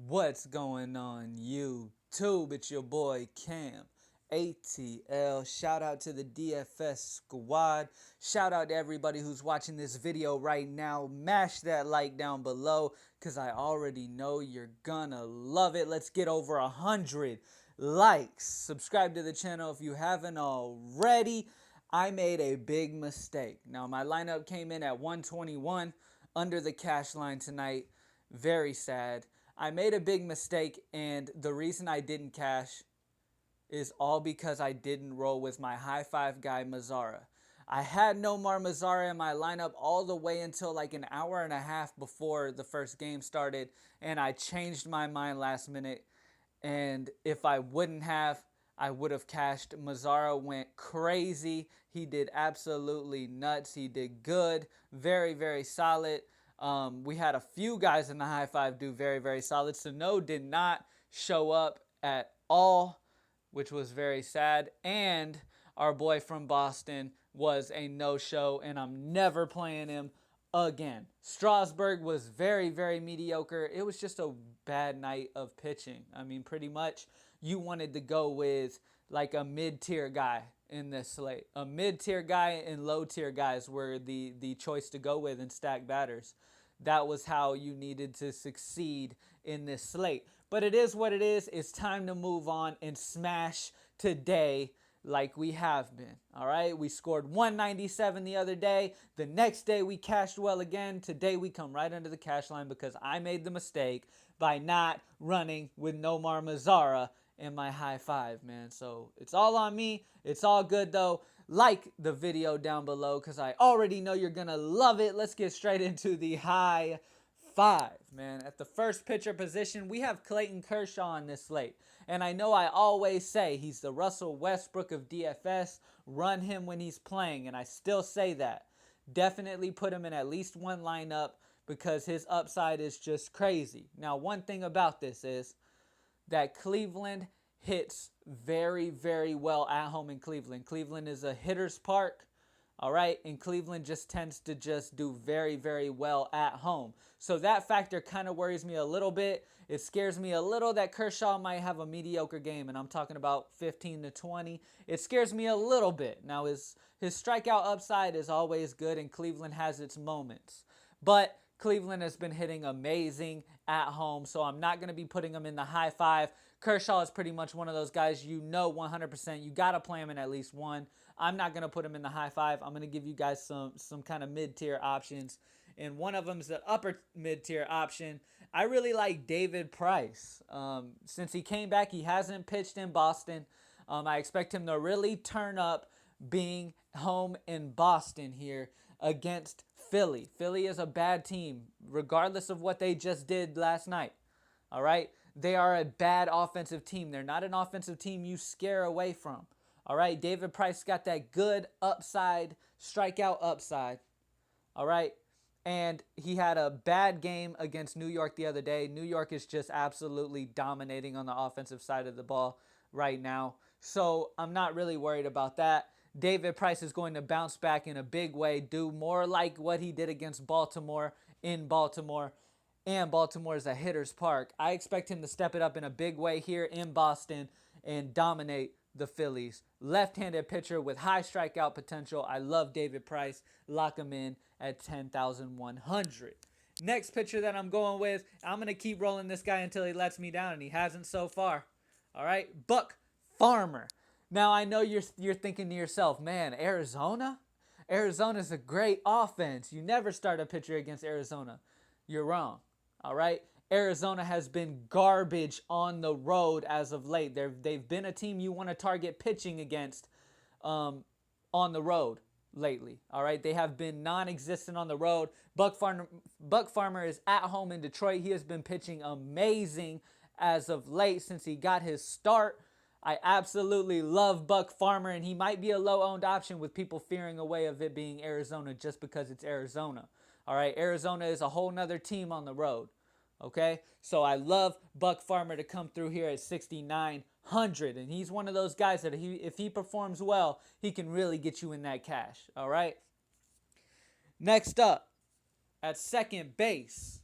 What's going on YouTube? It's your boy Cam. ATL. Shout out to the DFS squad. Shout out to everybody who's watching this video right now. Mash that like down below because I already know you're gonna love it. Let's get over 100 likes. Subscribe to the channel if you haven't already. I made a big mistake. Now, my lineup came in at 121 under the cash line tonight. Very sad. I made a big mistake, and the reason I didn't cash is all because I didn't roll with my high five guy, Mazzara. I had Nomar Mazzara in my lineup all the way until like an hour and a half before the first game started, and I changed my mind last minute. And if I wouldn't have, I would have cashed. Mazzara went crazy. He did absolutely nuts. He did good. Very, very solid. We had a few guys in the high five do very, very solid. Cano did not show up at all, which was very sad. And our boy from Boston was a no-show, and I'm never playing him again. Strasburg was very, very mediocre. It was just a bad night of pitching. I mean, pretty much you wanted to go with like a mid-tier guy in this slate. A mid-tier guy and low-tier guys were the choice to go with in stack batters. That was how you needed to succeed in this slate. But it is what it is. It's time to move on and smash today like we have been. All right, we scored 197 the other day. The next day we cashed well again. Today we come right under the cash line because I made the mistake by not running with Nomar Mazzara in my high five, man. So it's all on me. It's all good though. Like the video down below because I already know you're gonna love it. Let's get straight into the high five, man. At the first pitcher position, we have Clayton Kershaw on this slate. And I know I always say he's the Russell Westbrook of DFS. Run him when he's playing, and I still say that. Definitely put him in at least one lineup because his upside is just crazy. Now, one thing about this is that Cleveland hits very, very well at home in Cleveland. Cleveland is a hitter's park. All right, and Cleveland just tends to just do very, very well at home. So that factor kind of worries me a little bit. It scares me a little that Kershaw might have a mediocre game, and I'm talking about 15 to 20. It scares me a little bit. Now, his strikeout upside is always good, and Cleveland has its moments. But Cleveland has been hitting amazing at home, so I'm not going to be putting him in the high five. Kershaw is pretty much one of those guys you know 100%. You got to play him in at least one. I'm not going to put him in the high five. I'm going to give you guys some kind of mid-tier options. And one of them is the upper mid-tier option. I really like David Price. Since he came back, he hasn't pitched in Boston. I expect him to really turn up being home in Boston here against Philly. Philly is a bad team, regardless of what they just did last night. All right? They are a bad offensive team. They're not an offensive team you scare away from. All right, David Price got that good upside, strikeout upside. All right, and he had a bad game against New York the other day. New York is just absolutely dominating on the offensive side of the ball right now. So I'm not really worried about that. David Price is going to bounce back in a big way, do more like what he did against Baltimore in Baltimore. And Baltimore is a hitter's park. I expect him to step it up in a big way here in Boston and dominate the Phillies. Left-handed pitcher with high strikeout potential. I love David Price. Lock him in at 10,100. Next pitcher that I'm going with, I'm going to keep rolling this guy until he lets me down, and he hasn't so far. All right, Buck Farmer. Now, I know you're thinking to yourself, man, Arizona? Arizona's a great offense. You never start a pitcher against Arizona. You're wrong. All right? Arizona has been garbage on the road as of late. They've been a team you want to target pitching against on the road lately. All right? They have been non-existent on the road. Buck Farmer is at home in Detroit. He has been pitching amazing as of late since he got his start. I absolutely love Buck Farmer, and he might be a low-owned option with people fearing away of it being Arizona just because it's Arizona. All right, Arizona is a whole nother team on the road. Okay, so I love Buck Farmer to come through here at 6,900, and he's one of those guys that if he performs well, he can really get you in that cash. All right. Next up, at second base,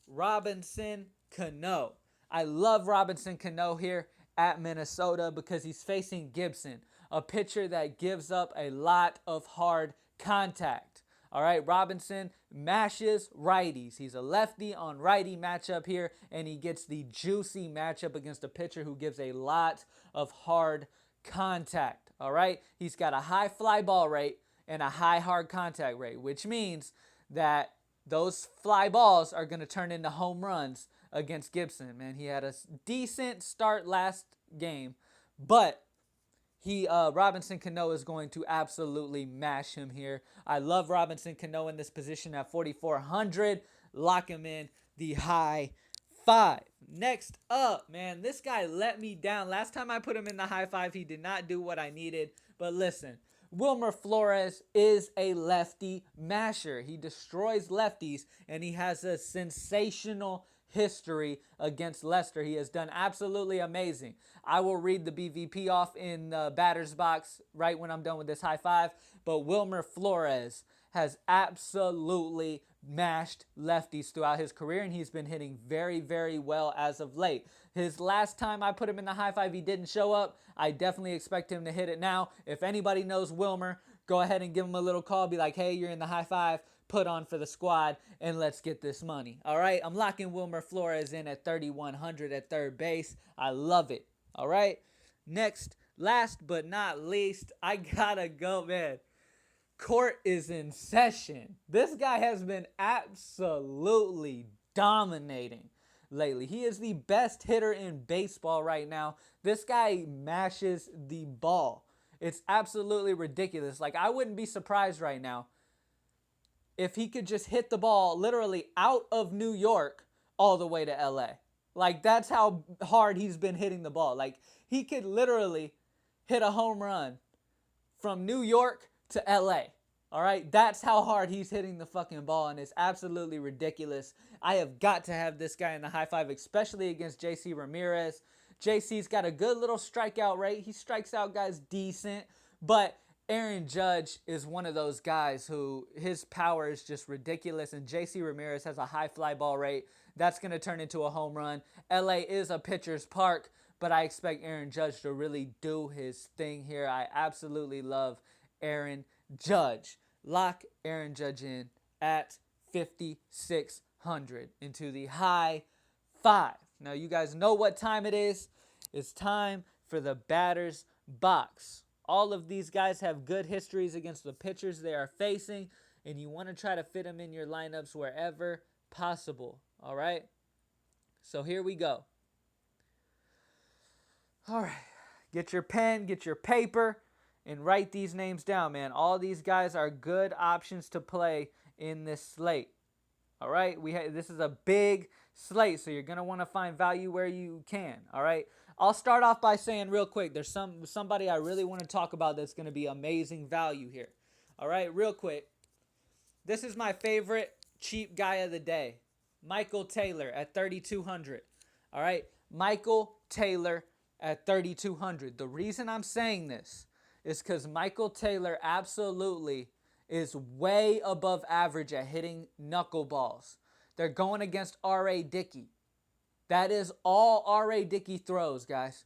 Robinson Cano. I love Robinson Cano here at Minnesota because he's facing Gibson, a pitcher that gives up a lot of hard contact. All right, Robinson mashes righties. He's a lefty on righty matchup here, and he gets the juicy matchup against a pitcher who gives a lot of hard contact. All right, he's got a high fly ball rate and a high hard contact rate, which means that those fly balls are going to turn into home runs against Gibson. Man, he had a decent start last game, but Robinson Cano is going to absolutely mash him here. I love Robinson Cano in this position at 4,400. Lock him in the high 5. Next up, man, this guy let me down. Last time I put him in the high 5, he did not do what I needed. But listen, Wilmer Flores is a lefty masher. He destroys lefties, and he has a sensational history against Leicester. He has done absolutely amazing. I will read the BVP off in the batter's box right when I'm done with this high 5. But Wilmer Flores has absolutely mashed lefties throughout his career, and he's been hitting very, very well as of late. His last time I put him in the high 5, he didn't show up. I definitely expect him to hit it now. If anybody knows Wilmer, go ahead and give him a little call. Be like, hey, you're in the high 5. Put on for the squad, and let's get this money. All right, I'm locking Wilmer Flores in at 3,100 at third base. I love it. All right, next, last but not least, I gotta go, man. Court is in session. This guy has been absolutely dominating lately. He is the best hitter in baseball right now. This guy mashes the ball. It's absolutely ridiculous. Like, I wouldn't be surprised right now if he could just hit the ball literally out of New York all the way to LA. Like, that's how hard he's been hitting the ball. Like, he could literally hit a home run from New York to LA. All right? That's how hard he's hitting the fucking ball, and it's absolutely ridiculous. I have got to have this guy in the high 5, especially against JC Ramirez. JC's got a good little strikeout rate. He strikes out guys decent, but Aaron Judge is one of those guys who his power is just ridiculous, and JC Ramirez has a high fly ball rate. That's going to turn into a home run. LA is a pitcher's park, but I expect Aaron Judge to really do his thing here. I absolutely love Aaron Judge. Lock Aaron Judge in at 5,600 into the high 5. Now, you guys know what time it is. It's time for the batter's box. All of these guys have good histories against the pitchers they are facing, and you want to try to fit them in your lineups wherever possible. All right? So here we go. All right. Get your pen, get your paper, and write these names down, man. All these guys are good options to play in this slate. All right? This is a big slate, so you're going to want to find value where you can. All right? I'll start off by saying real quick, there's somebody I really want to talk about that's going to be amazing value here. All right, real quick. This is my favorite cheap guy of the day, Michael Taylor at 3,200. All right, Michael Taylor at 3,200. The reason I'm saying this is because Michael Taylor absolutely is way above average at hitting knuckleballs. They're going against R.A. Dickey. That is all R.A. Dickey throws, guys.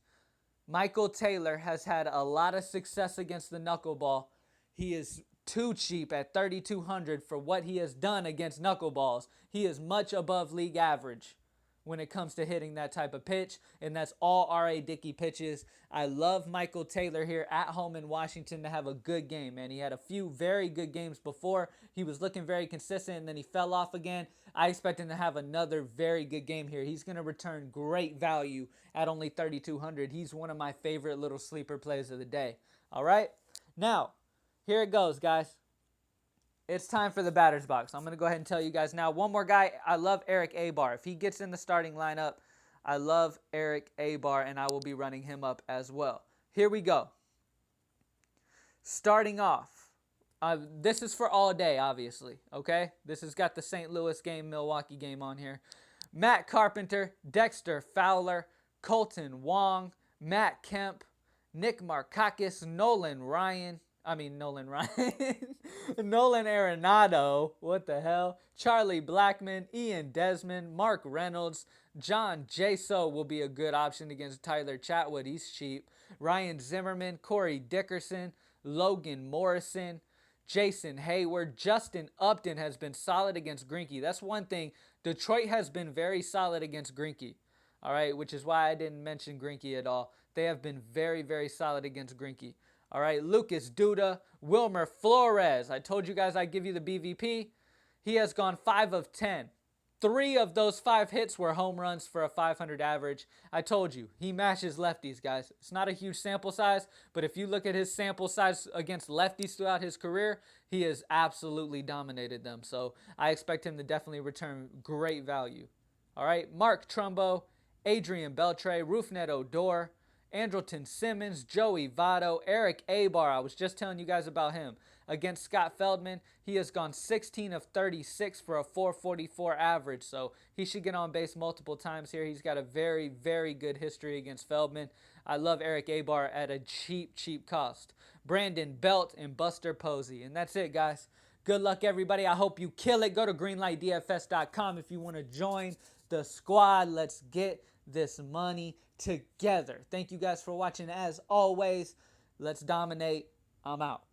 Michael Taylor has had a lot of success against the knuckleball. He is too cheap at 3,200 for what he has done against knuckleballs. He is much above league average when it comes to hitting that type of pitch, and that's all R.A. Dickey pitches. I love Michael Taylor here at home in Washington to have a good game, man. He had a few very good games before. He was looking very consistent, and then he fell off again. I expect him to have another very good game here. He's going to return great value at only 3,200. He's one of my favorite little sleeper plays of the day. All right? Now, here it goes, guys. It's time for the batter's box. I'm going to go ahead and tell you guys now. One more guy. I love Eric Abar. If he gets in the starting lineup, I love Eric Abar, and I will be running him up as well. Here we go. Starting off. This is for all day, obviously. Okay? This has got the St. Louis game, Milwaukee game on here. Matt Carpenter, Dexter Fowler, Colton Wong, Matt Kemp, Nick Markakis, Nolan Ryan, Nolan Ryan. Nolan Arenado. What the hell? Charlie Blackmon, Ian Desmond, Mark Reynolds, John Jaso will be a good option against Tyler Chatwood. He's cheap. Ryan Zimmerman, Corey Dickerson, Logan Morrison, Jason Hayward. Justin Upton has been solid against Greinke. That's one thing. Detroit has been very solid against Greinke. All right, which is why I didn't mention Greinke at all. They have been very, very solid against Greinke. All right, Lucas Duda, Wilmer Flores. I told you guys I'd give you the BVP. He has gone 5 of 10. 3 of those 5 hits were home runs for a 500 average. I told you, he matches lefties, guys. It's not a huge sample size, but if you look at his sample size against lefties throughout his career, he has absolutely dominated them. So I expect him to definitely return great value. All right, Mark Trumbo, Adrian Beltre, Rougned Odor, Andrelton Simmons, Joey Votto, Eric Abar. I was just telling you guys about him. Against Scott Feldman, he has gone 16 of 36 for a 444 average, so he should get on base multiple times here. He's got a very, very good history against Feldman. I love Eric Abar at a cheap, cheap cost. Brandon Belt and Buster Posey. And that's it, guys. Good luck, everybody. I hope you kill it. Go to greenlightdfs.com if you want to join the squad. Let's get this money together. Thank you guys for watching. As always, let's dominate. I'm out.